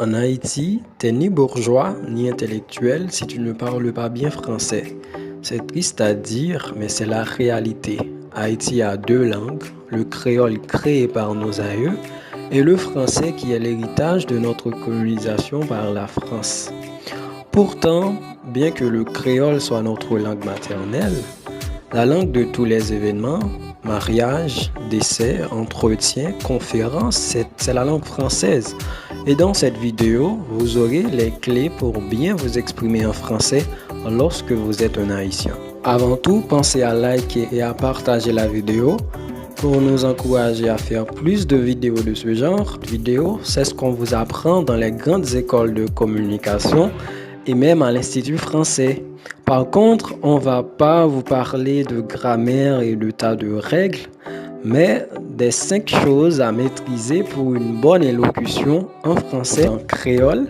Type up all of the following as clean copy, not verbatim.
En Haïti, t'es ni bourgeois ni intellectuel si tu ne parles pas bien français. C'est triste à dire, mais c'est la réalité. Haïti a deux langues, le créole créé par nos aïeux et le français qui est l'héritage de notre colonisation par la France. Pourtant, bien que le créole soit notre langue maternelle, la langue de tous les événements, mariage, décès, entretien, conférences, c'est la langue française. Et dans cette vidéo, vous aurez les clés pour bien vous exprimer en français lorsque vous êtes un Haïtien. Avant tout, pensez à liker et à partager la vidéo pour nous encourager à faire plus de vidéos de ce genre. C'est ce qu'on vous apprend dans les grandes écoles de communication et même à l'Institut français. Par contre, on va pas vous parler de grammaire et de tas de règles, mais des 5 choses à maîtriser pour une bonne élocution en français, en créole.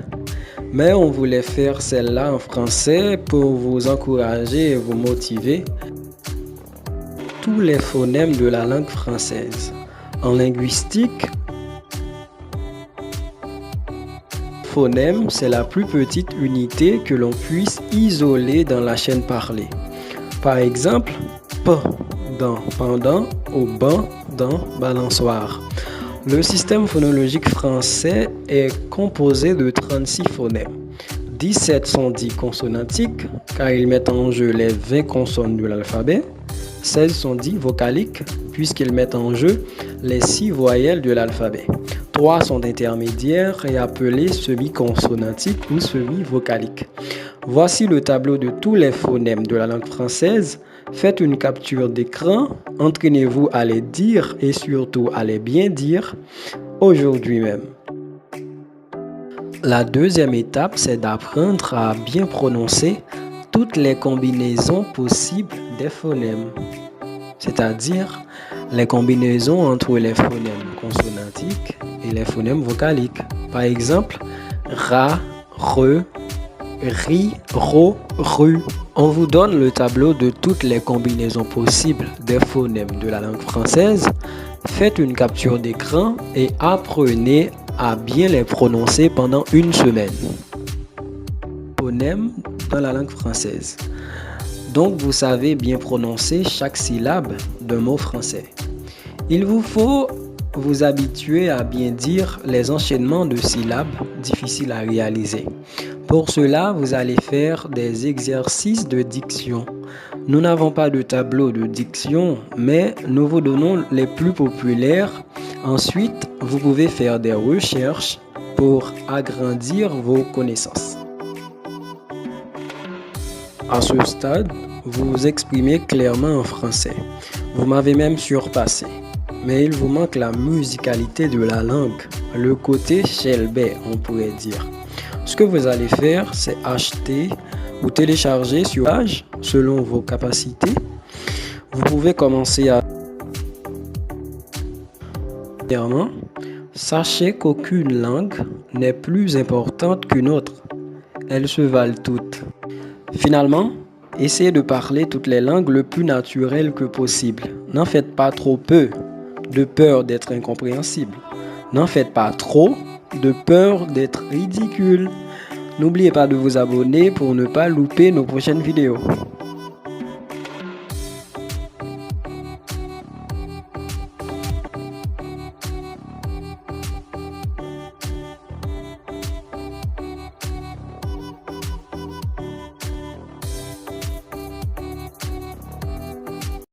Mais on voulait faire celle-là en français pour vous encourager et vous motiver. Tous les phonèmes de la langue française. En linguistique, phonème, c'est la plus petite unité que l'on puisse isoler dans la chaîne parlée. Par exemple, P dans pendant ou ban dans balançoire. Le système phonologique français est composé de 36 phonèmes. 17 sont dits consonantiques car ils mettent en jeu les 20 consonnes de l'alphabet. 16 sont dits vocaliques puisqu'ils mettent en jeu les 6 voyelles de l'alphabet. 3 sont intermédiaires et appelés semi-consonantiques ou semi-vocaliques. Voici le tableau de tous les phonèmes de la langue française. Faites une capture d'écran, entraînez-vous à les dire et surtout à les bien dire aujourd'hui même. La deuxième étape, c'est d'apprendre à bien prononcer toutes les combinaisons possibles des phonèmes, c'est-à-dire les combinaisons entre les phonèmes consonantiques et les phonèmes vocaliques. Par exemple, ra, re, ri, ro, ru. On vous donne le tableau de toutes les combinaisons possibles des phonèmes de la langue française. Faites une capture d'écran et apprenez à bien les prononcer pendant une semaine. Phonèmes dans la langue française. Donc vous savez bien prononcer chaque syllabe d'un mot français. Il vous faut vous habituer à bien dire les enchaînements de syllabes difficiles à réaliser. Pour cela, vous allez faire des exercices de diction. Nous n'avons pas de tableau de diction, mais nous vous donnons les plus populaires. Ensuite, vous pouvez faire des recherches pour agrandir vos connaissances. À ce stade, vous vous exprimez clairement en français. Vous m'avez même surpassé. Mais il vous manque la musicalité de la langue, le côté chelbé, on pourrait dire. Ce que vous allez faire, c'est acheter ou télécharger sur page selon vos capacités. Vous pouvez commencer à... Premièrement, sachez qu'aucune langue n'est plus importante qu'une autre. Elles se valent toutes. Finalement, essayez de parler toutes les langues le plus naturel que possible. N'en faites pas trop peu, de peur d'être incompréhensible. N'en faites pas trop, de peur d'être ridicule. N'oubliez pas de vous abonner pour ne pas louper nos prochaines vidéos.